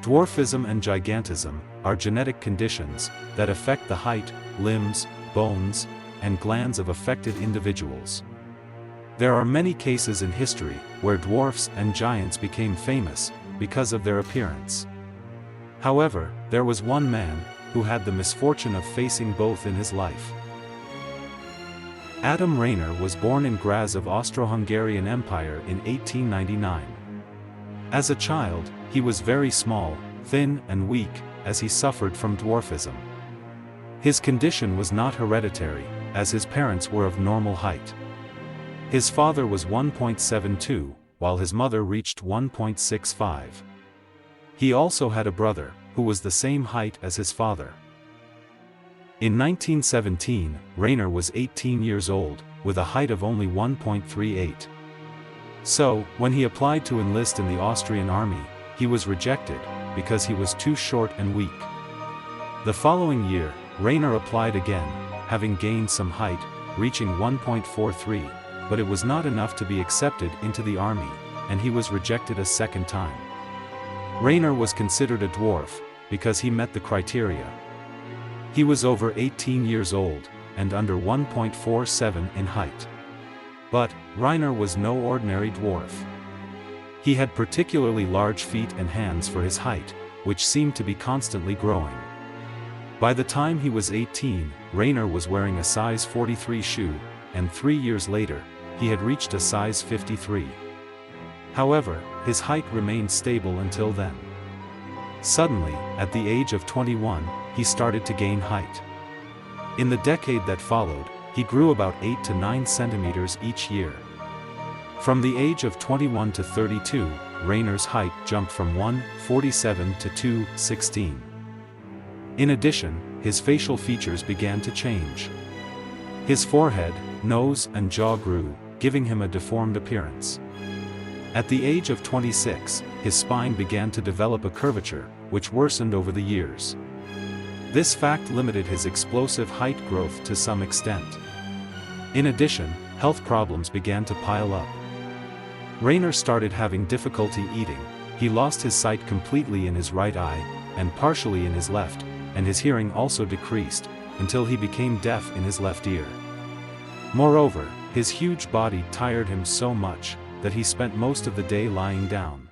Dwarfism and gigantism are genetic conditions that affect the height, limbs, bones, and glands of affected individuals. There are many cases in history where dwarfs and giants became famous because of their appearance. However, there was one man who had the misfortune of facing both in his life. Adam Rainer was born in Graz of Austro-Hungarian Empire in 1899. As a child, he was very small, thin and weak, as he suffered from dwarfism. His condition was not hereditary, as his parents were of normal height. His father was 1.72, while his mother reached 1.65. He also had a brother, who was the same height as his father. In 1917, Rainer was 18 years old, with a height of only 1.38. So, when he applied to enlist in the Austrian army, he was rejected, because he was too short and weak. The following year, Rainer applied again, having gained some height, reaching 1.43, but it was not enough to be accepted into the army, and he was rejected a second time. Rainer was considered a dwarf, because he met the criteria. He was over 18 years old, and under 1.47 in height. But, Rainer was no ordinary dwarf. He had particularly large feet and hands for his height, which seemed to be constantly growing. By the time he was 18, Rainer was wearing a size 43 shoe, and 3 years later, he had reached a size 53. However, his height remained stable until then. Suddenly, at the age of 21, he started to gain height. In the decade that followed, he grew about 8 to 9 centimeters each year. From the age of 21 to 32, Rainer's height jumped from 1.47 to 2.16. In addition, his facial features began to change. His forehead, nose and jaw grew, giving him a deformed appearance. At the age of 26, his spine began to develop a curvature, which worsened over the years. This fact limited his explosive height growth to some extent. In addition, health problems began to pile up. Rainer started having difficulty eating, he lost his sight completely in his right eye, and partially in his left, and his hearing also decreased, until he became deaf in his left ear. Moreover, his huge body tired him so much, that he spent most of the day lying down.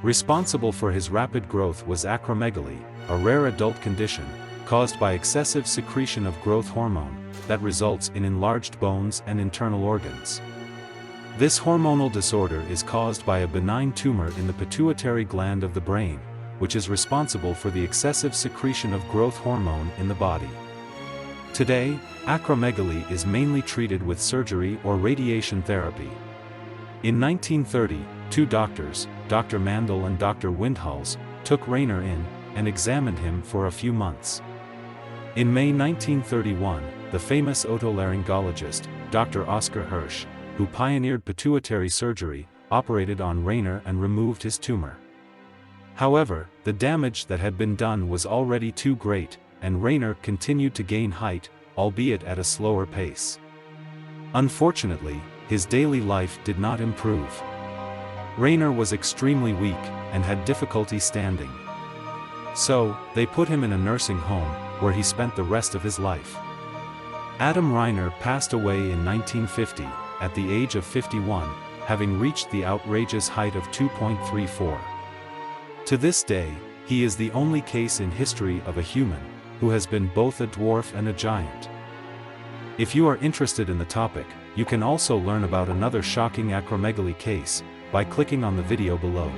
Responsible for his rapid growth was acromegaly, a rare adult condition, caused by excessive secretion of growth hormone, that results in enlarged bones and internal organs. This hormonal disorder is caused by a benign tumor in the pituitary gland of the brain, which is responsible for the excessive secretion of growth hormone in the body. Today, acromegaly is mainly treated with surgery or radiation therapy. In 1930, two doctors, Dr. Mandel and Dr. Windhals, took Rainer in, and examined him for a few months. In May 1931, the famous otolaryngologist, Dr. Oskar Hirsch, who pioneered pituitary surgery, operated on Rainer and removed his tumor. However, the damage that had been done was already too great, and Rainer continued to gain height, albeit at a slower pace. Unfortunately, his daily life did not improve. Rainer was extremely weak, and had difficulty standing. So, they put him in a nursing home, where he spent the rest of his life. Adam Rainer passed away in 1950, at the age of 51, having reached the outrageous height of 2.34. To this day, he is the only case in history of a human, who has been both a dwarf and a giant. If you are interested in the topic, you can also learn about another shocking acromegaly case, by clicking on the video below.